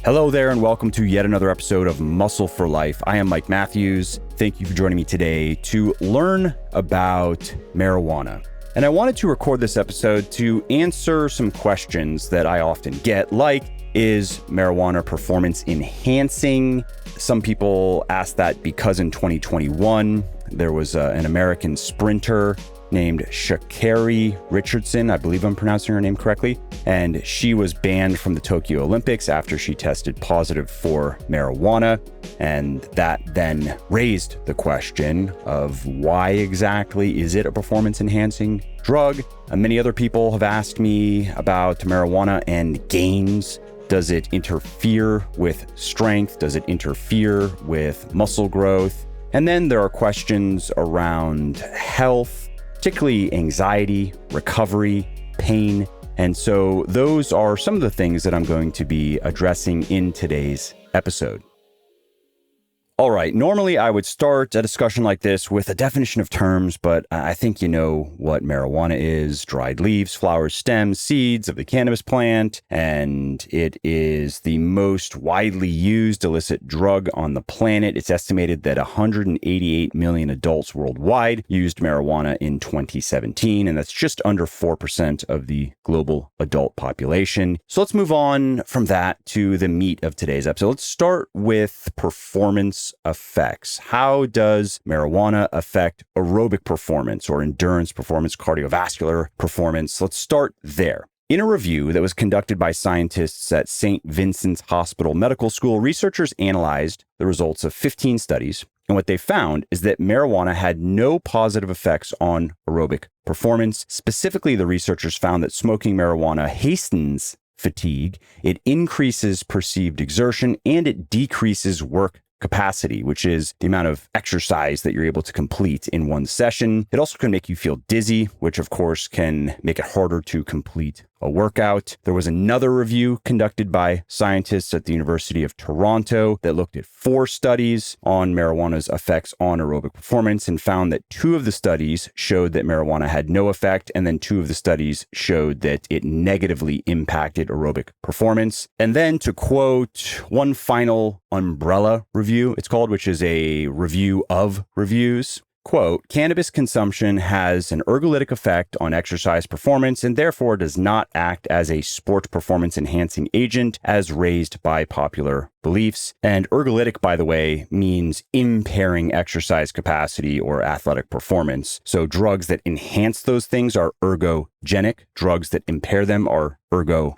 Hello there, and welcome to yet another episode of Muscle for Life. I am Mike Matthews. Thank you for joining me today to learn about marijuana. And I wanted to record this episode to answer some questions that I often get, like, is marijuana performance enhancing? Some people ask that because in 2021, there was an American sprinter named Sha'Carri Richardson. I believe I'm pronouncing her name correctly. And she was banned from the Tokyo Olympics after she tested positive for marijuana. And that then raised the question of why exactly is it a performance enhancing drug? Many other people have asked me about marijuana and gains. Does it interfere with strength? Does it interfere with muscle growth? And then there are questions around health, particularly anxiety, recovery, pain. And so those are some of the things that I'm going to be addressing in today's episode. All right, normally I would start a discussion like this with a definition of terms, but I think you know what marijuana is: dried leaves, flowers, stems, seeds of the cannabis plant, and it is the most widely used illicit drug on the planet. It's estimated that 188 million adults worldwide used marijuana in 2017, and that's just under 4% of the global adult population. So let's move on from that to the meat of today's episode. Let's start with performance effects. How does marijuana affect aerobic performance or endurance performance, cardiovascular performance? Let's start there. In a review that was conducted by scientists at St. Vincent's Hospital Medical School, researchers analyzed the results of 15 studies. And what they found is that marijuana had no positive effects on aerobic performance. Specifically, the researchers found that smoking marijuana hastens fatigue, it increases perceived exertion, and it decreases work capacity, which is the amount of exercise that you're able to complete in one session. It also can make you feel dizzy, which of course can make it harder to complete a workout. There was another review conducted by scientists at the University of Toronto that looked at 4 studies on marijuana's effects on aerobic performance and found that 2 of the studies showed that marijuana had no effect, and then 2 of the studies showed that it negatively impacted aerobic performance. And then, to quote one final umbrella review, it's called, which is a review of reviews, quote, cannabis consumption has an ergolytic effect on exercise performance and therefore does not act as a sport performance enhancing agent as raised by popular beliefs. And ergolytic, by the way, means impairing exercise capacity or athletic performance. So drugs that enhance those things are ergogenic. Drugs that impair them are ergolytic.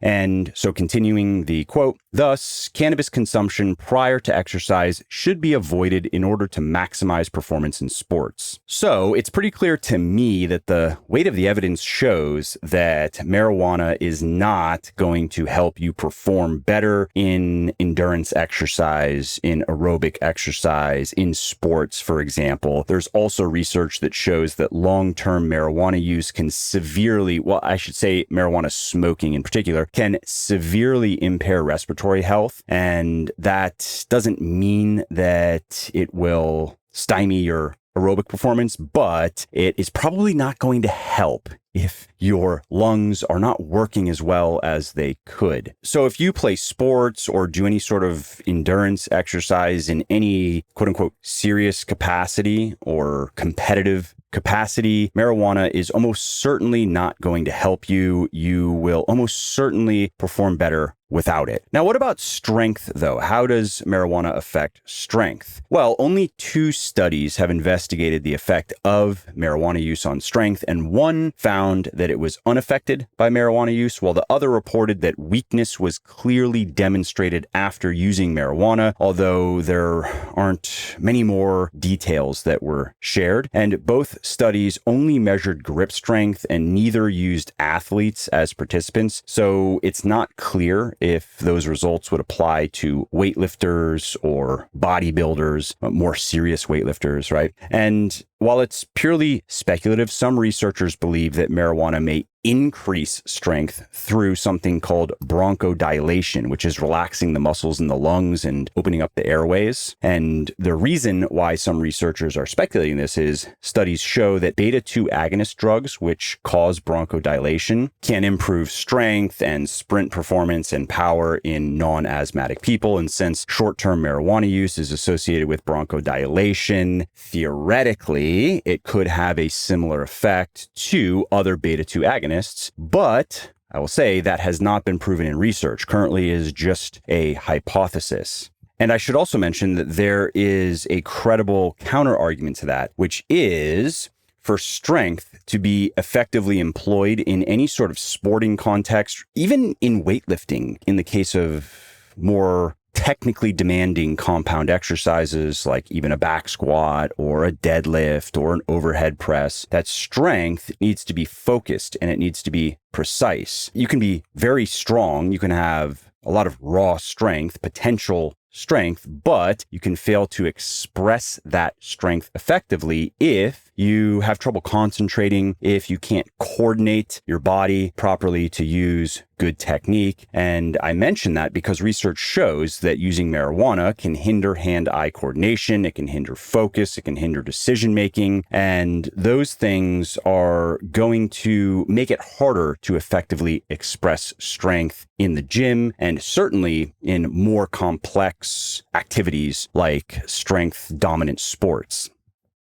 And so continuing the quote, thus, cannabis consumption prior to exercise should be avoided in order to maximize performance in sports. So it's pretty clear to me that the weight of the evidence shows that marijuana is not going to help you perform better in endurance exercise, in aerobic exercise, in sports, for example. There's also research that shows that long-term marijuana use can severely, well, I should say marijuana smoking in particular, can severely impair respiratory health. And that doesn't mean that it will stymie your aerobic performance, but it is probably not going to help if your lungs are not working as well as they could. So if you play sports or do any sort of endurance exercise in any quote unquote serious capacity or competitive capacity, marijuana is almost certainly not going to help you. You will almost certainly perform better without it. Now, what about strength, though? How does marijuana affect strength? Well, only 2 studies have investigated the effect of marijuana use on strength, and one found that it was unaffected by marijuana use, while the other reported that weakness was clearly demonstrated after using marijuana, although there aren't many more details that were shared. And both studies only measured grip strength, and neither used athletes as participants, so it's not clear if those results would apply to weightlifters or bodybuilders, more serious weightlifters, right? And while it's purely speculative, some researchers believe that marijuana may increase strength through something called bronchodilation, which is relaxing the muscles in the lungs and opening up the airways. And the reason why some researchers are speculating this is studies show that beta-2 agonist drugs, which cause bronchodilation, can improve strength and sprint performance and power in non-asthmatic people. And since short-term marijuana use is associated with bronchodilation, theoretically, it could have a similar effect to other beta-2 agonists, but I will say that has not been proven in research. Currently is just a hypothesis. And I should also mention that there is a credible counter argument to that, which is for strength to be effectively employed in any sort of sporting context, even in weightlifting, in the case of more technically demanding compound exercises like even a back squat or a deadlift or an overhead press, that strength needs to be focused and it needs to be precise. You can be very strong, you can have a lot of raw strength, potential strength, but you can fail to express that strength effectively if you have trouble concentrating, if you can't coordinate your body properly to use good technique. And I mention that because research shows that using marijuana can hinder hand-eye coordination, it can hinder focus, it can hinder decision-making, and those things are going to make it harder to effectively express strength in the gym and certainly in more complex activities like strength-dominant sports.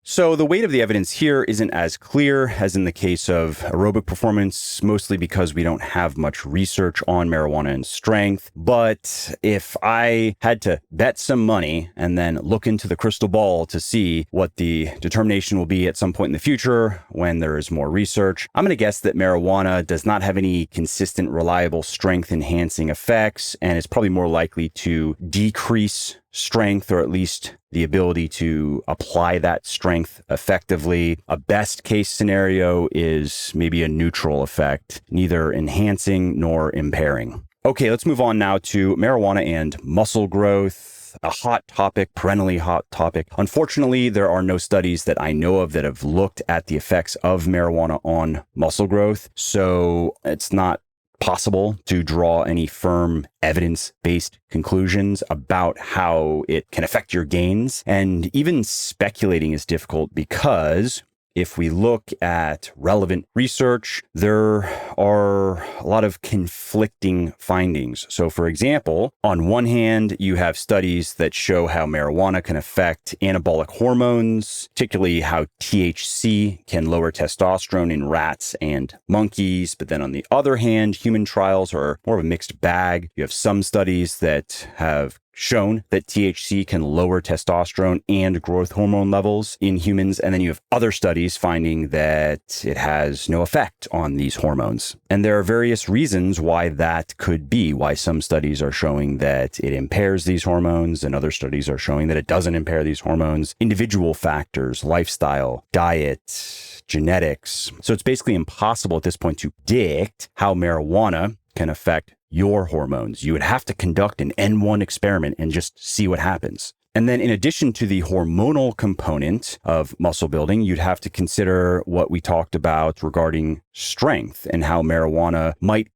So the weight of the evidence here isn't as clear as in the case of aerobic performance, mostly because we don't have much research on marijuana and strength. But if I had to bet some money and then look into the crystal ball to see what the determination will be at some point in the future when there is more research, I'm going to guess that marijuana does not have any consistent, reliable strength enhancing effects and is probably more likely to decrease strength, or at least the ability to apply that strength effectively. A best case scenario is maybe a neutral effect, neither enhancing nor impairing. Okay, let's move on now to marijuana and muscle growth. A hot topic, perennially hot topic. Unfortunately, there are no studies that I know of that have looked at the effects of marijuana on muscle growth. So it's not possible to draw any firm evidence-based conclusions about how it can affect your gains. And even speculating is difficult because if we look at relevant research, there are a lot of conflicting findings. So for example, on one hand, you have studies that show how marijuana can affect anabolic hormones, particularly how THC can lower testosterone in rats and monkeys. But then on the other hand, human trials are more of a mixed bag. You have some studies that have shown that THC can lower testosterone and growth hormone levels in humans. And then you have other studies finding that it has no effect on these hormones. And there are various reasons why that could be, why some studies are showing that it impairs these hormones and other studies are showing that it doesn't impair these hormones. Individual factors, lifestyle, diet, genetics. So it's basically impossible at this point to predict how marijuana can affect your hormones. You would have to conduct an N1 experiment and just see what happens. And then in addition to the hormonal component of muscle building, you'd have to consider what we talked about regarding strength and how marijuana might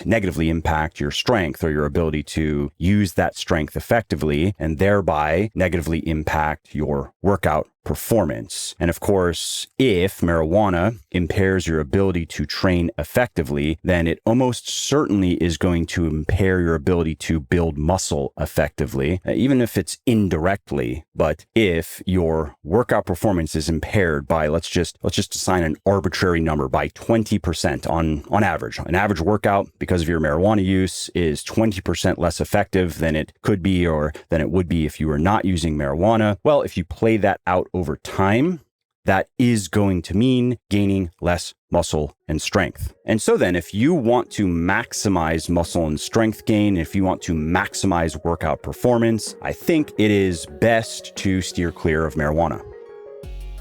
negatively impact your strength or your ability to use that strength effectively and thereby negatively impact your workout performance. And of course, if marijuana impairs your ability to train effectively, then it almost certainly is going to impair your ability to build muscle effectively, even if it's indirectly. But if your workout performance is impaired by, let's just assign an arbitrary number, by 20% on average. An average workout because of your marijuana use is 20% less effective than it could be or than it would be if you were not using marijuana. Well, if you play that out over time, that is going to mean gaining less muscle and strength. And so then if you want to maximize muscle and strength gain, if you want to maximize workout performance, I think it is best to steer clear of marijuana.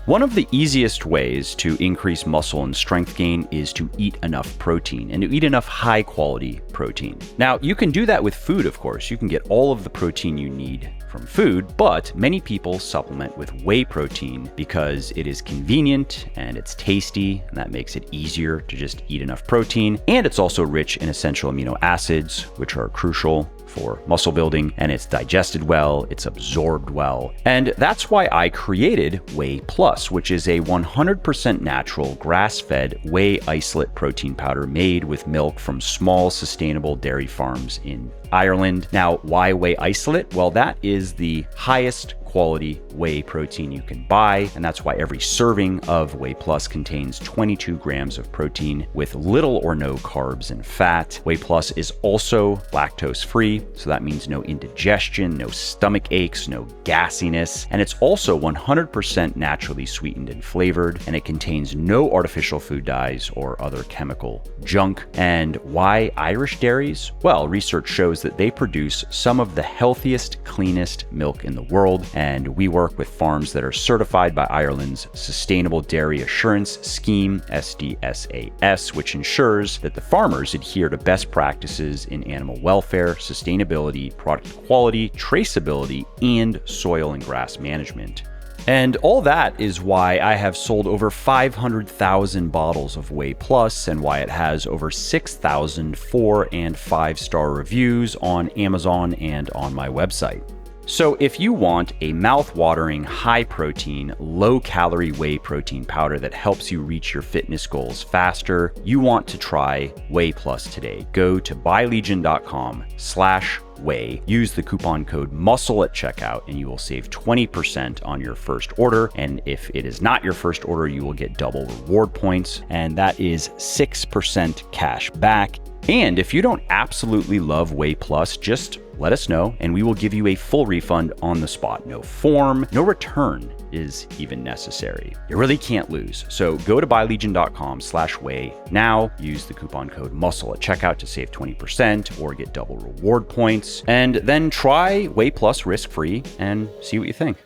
One of the easiest ways to increase muscle and strength gain is to eat enough protein and to eat enough high quality protein. Now, you can do that with food, of course. You can get all of the protein you need from food, but many people supplement with whey protein because it is convenient and it's tasty, and that makes it easier to just eat enough protein. And it's also rich in essential amino acids, which are crucial for muscle building, and it's digested well, it's absorbed well. And that's why I created Whey Plus, which is a 100% natural grass-fed whey isolate protein powder made with milk from small sustainable dairy farms in Ireland. Now, why whey isolate? Well, that is the highest quality whey protein you can buy, and that's why every serving of Whey Plus contains 22 grams of protein with little or no carbs and fat. Whey Plus is also lactose free, so that means no indigestion, no stomach aches, no gassiness, and it's also 100% naturally sweetened and flavored, and it contains no artificial food dyes or other chemical junk. And why Irish dairies? Well, research shows that they produce some of the healthiest, cleanest milk in the world, and we work with farms that are certified by Ireland's Sustainable Dairy Assurance Scheme, SDSAS, which ensures that the farmers adhere to best practices in animal welfare, sustainability, product quality, traceability, and soil and grass management. And all that is why I have sold over 500,000 bottles of Whey Plus, and why it has over 6,000 4- and 5-star reviews on Amazon and on my website. So if you want a mouth-watering, high-protein, low-calorie whey protein powder that helps you reach your fitness goals faster, you want to try Whey Plus today. Go to buylegion.com/whey, use the coupon code MUSCLE at checkout, and you will save 20% on your first order. And if it is not your first order, you will get double reward points, and that is 6% cash back. And if you don't absolutely love Whey Plus, just let us know and we will give you a full refund on the spot. No form, no return is even necessary. You really can't lose. So go to buylegion.com/whey now, use the coupon code MUSCLE at checkout to save 20% or get double reward points, and then try Whey Plus risk-free and see what you think.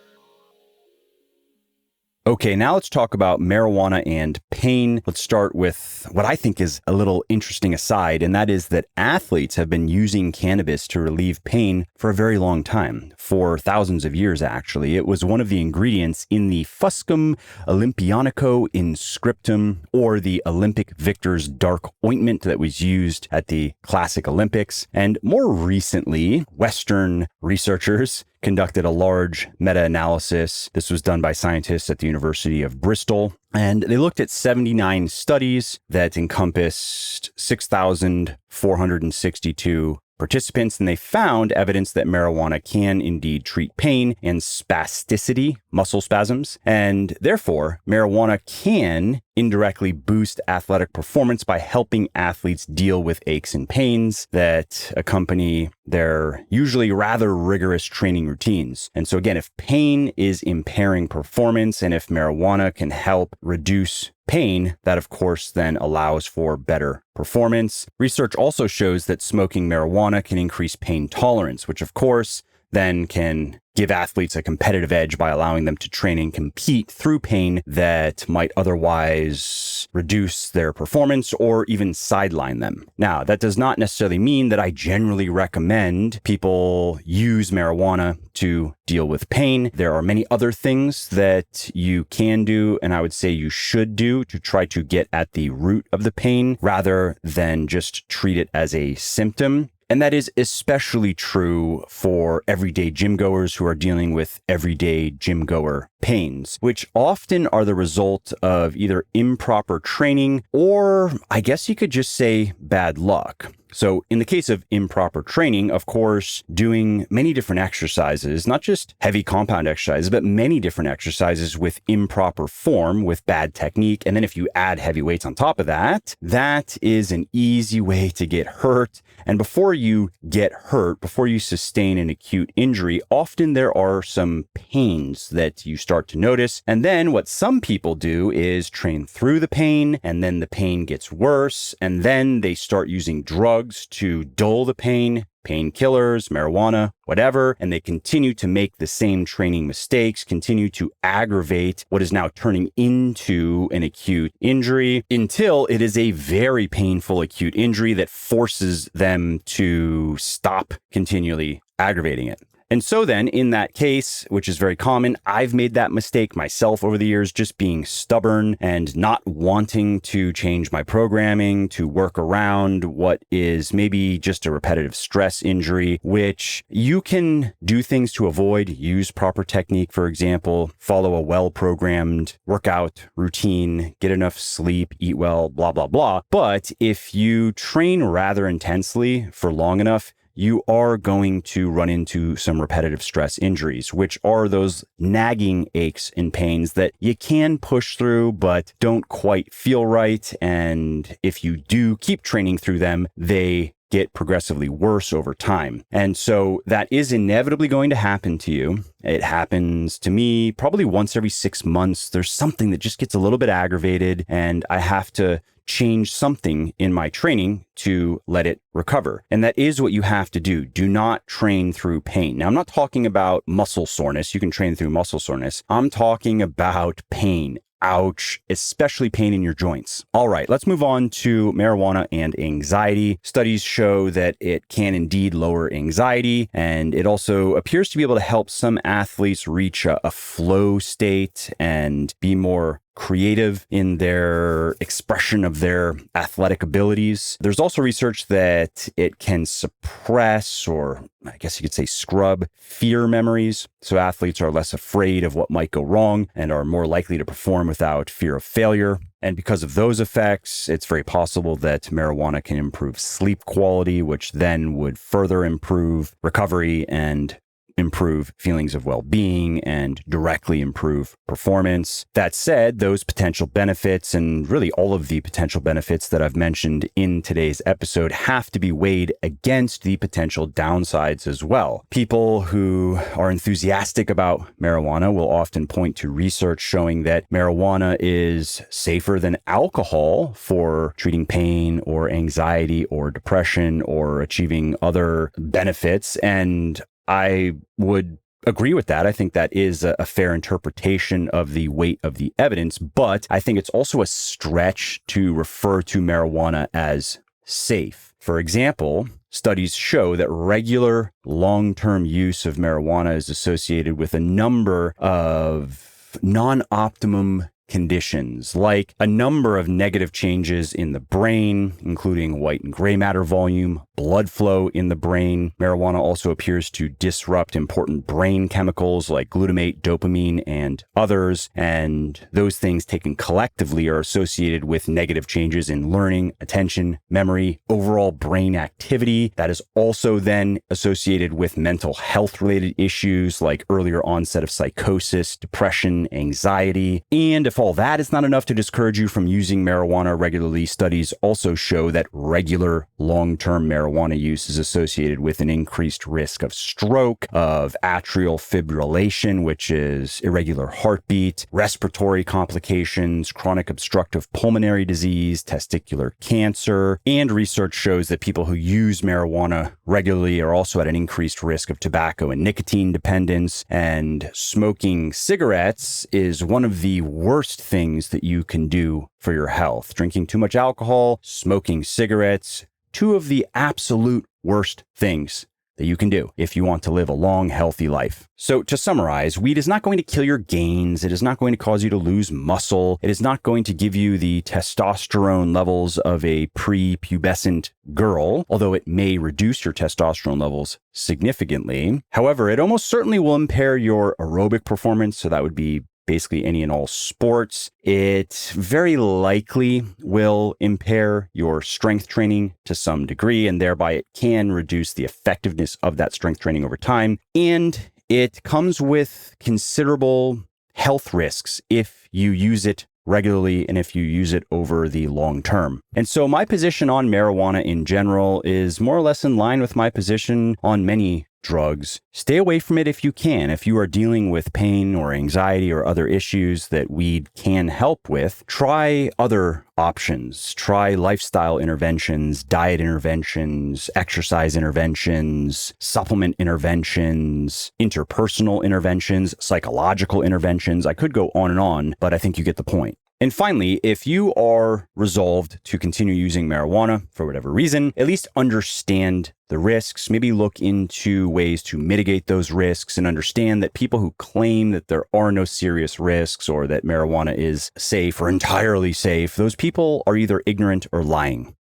Okay, now let's talk about marijuana and pain. Let's start with what I think is a little interesting aside, and that is that athletes have been using cannabis to relieve pain for a very long time, for thousands of years actually. It was one of the ingredients in the Fuscum Olympianico in Scriptum, or the Olympic victor's dark ointment that was used at the classic Olympics. And more recently, Western researchers conducted a large meta-analysis. This was done by scientists at the University of Bristol, and they looked at 79 studies that encompassed 6,462 participants, and they found evidence that marijuana can indeed treat pain and spasticity, muscle spasms, and therefore marijuana can indirectly boost athletic performance by helping athletes deal with aches and pains that accompany their usually rather rigorous training routines. And so again, if pain is impairing performance and if marijuana can help reduce pain, that of course then allows for better performance. Research also shows that smoking marijuana can increase pain tolerance, which of course then can give athletes a competitive edge by allowing them to train and compete through pain that might otherwise reduce their performance or even sideline them. Now, that does not necessarily mean that I generally recommend people use marijuana to deal with pain. There are many other things that you can do, and I would say you should do, to try to get at the root of the pain rather than just treat it as a symptom. And that is especially true for everyday gym goers who are dealing with everyday gym goer pains, which often are the result of either improper training or, I guess you could just say, bad luck. So in the case of improper training, of course, doing many different exercises, not just heavy compound exercises, but many different exercises with improper form, with bad technique. And then if you add heavy weights on top of that, that is an easy way to get hurt. And before you get hurt, before you sustain an acute injury, often there are some pains that you start to notice. And then what some people do is train through the pain, and then the pain gets worse, and then they start using drugs drugs to dull the pain, painkillers, marijuana, whatever, and they continue to make the same training mistakes, continue to aggravate what is now turning into an acute injury until it is a very painful acute injury that forces them to stop continually aggravating it. And so then in that case, which is very common, I've made that mistake myself over the years, just being stubborn and not wanting to change my programming to work around what is maybe just a repetitive stress injury, which you can do things to avoid, use proper technique, for example, follow a well-programmed workout routine, get enough sleep, eat well, blah, blah, blah. But if you train rather intensely for long enough, you are going to run into some repetitive stress injuries, which are those nagging aches and pains that you can push through, but don't quite feel right. And if you do keep training through them, they get progressively worse over time. And so that is inevitably going to happen to you. It happens to me probably once every 6 months. There's something that just gets a little bit aggravated and I have to change something in my training to let it recover. And that is what you have to do. Do not train through pain. Now, I'm not talking about muscle soreness. You can train through muscle soreness. I'm talking about pain. Ouch, especially pain in your joints. All right, let's move on to marijuana and anxiety. Studies show that it can indeed lower anxiety, and it also appears to be able to help some athletes reach a flow state and be more creative in their expression of their athletic abilities. There's also research that it can suppress, or I guess you could say scrub, fear memories. So athletes are less afraid of what might go wrong and are more likely to perform without fear of failure. And because of those effects, it's very possible that marijuana can improve sleep quality, which then would further improve recovery and improve feelings of well-being and directly improve performance. That said, those potential benefits and really all of the potential benefits that I've mentioned in today's episode have to be weighed against the potential downsides as well. People who are enthusiastic about marijuana will often point to research showing that marijuana is safer than alcohol for treating pain or anxiety or depression or achieving other benefits. And I would agree with that. I think that is a fair interpretation of the weight of the evidence, but I think it's also a stretch to refer to marijuana as safe. For example, studies show that regular long-term use of marijuana is associated with a number of non-optimum conditions, like a number of negative changes in the brain, including white and gray matter volume, blood flow in the brain. Marijuana also appears to disrupt important brain chemicals like glutamate, dopamine, and others. And those things taken collectively are associated with negative changes in learning, attention, memory, overall brain activity. That is also then associated with mental health related issues like earlier onset of psychosis, depression, anxiety. And if all that is not enough to discourage you from using marijuana regularly, studies also show that regular long-term marijuana use is associated with an increased risk of stroke, of atrial fibrillation, which is irregular heartbeat, respiratory complications, chronic obstructive pulmonary disease, testicular cancer, and research shows that people who use marijuana regularly are also at an increased risk of tobacco and nicotine dependence, and smoking cigarettes is one of the worst things that you can do for your health. Drinking too much alcohol, smoking cigarettes, two of the absolute worst things that you can do if you want to live a long, healthy life. So to summarize, weed is not going to kill your gains. It is not going to cause you to lose muscle. It is not going to give you the testosterone levels of a prepubescent girl, although it may reduce your testosterone levels significantly. However, it almost certainly will impair your aerobic performance. So that would be basically any and all sports. It very likely will impair your strength training to some degree, and thereby it can reduce the effectiveness of that strength training over time. And it comes with considerable health risks if you use it regularly and if you use it over the long term. And so my position on marijuana in general is more or less in line with my position on many drugs. Stay away from it if you can. If you are dealing with pain or anxiety or other issues that weed can help with, try other options. Try lifestyle interventions, diet interventions, exercise interventions, supplement interventions, interpersonal interventions, psychological interventions. I could go on, but I think you get the point. And finally, if you are resolved to continue using marijuana for whatever reason, at least understand the risks, maybe look into ways to mitigate those risks and understand that people who claim that there are no serious risks or that marijuana is safe or entirely safe, those people are either ignorant or lying.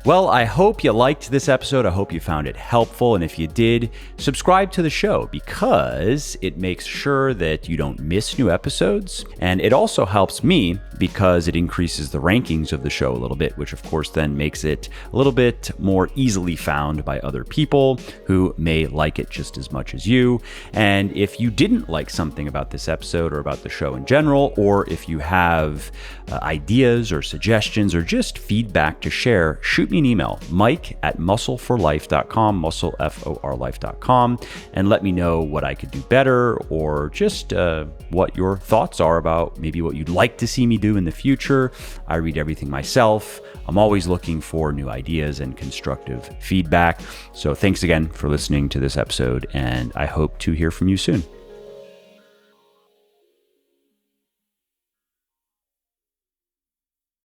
Well, I hope you liked this episode. I hope you found it helpful. And if you did, subscribe to the show because it makes sure that you don't miss new episodes. And it also helps me because it increases the rankings of the show a little bit, which of course then makes it a little bit more easily found by other people who may like it just as much as you. And if you didn't like something about this episode or about the show in general, or if you have ideas or suggestions or just feedback to share, shoot me an email, mike@muscleforlife.com, muscleforlife.com, and let me know what I could do better or just what your thoughts are about maybe what you'd like to see me do in the future. I read everything myself. I'm always looking for new ideas and constructive feedback. So thanks again for listening to this episode, and I hope to hear from you soon.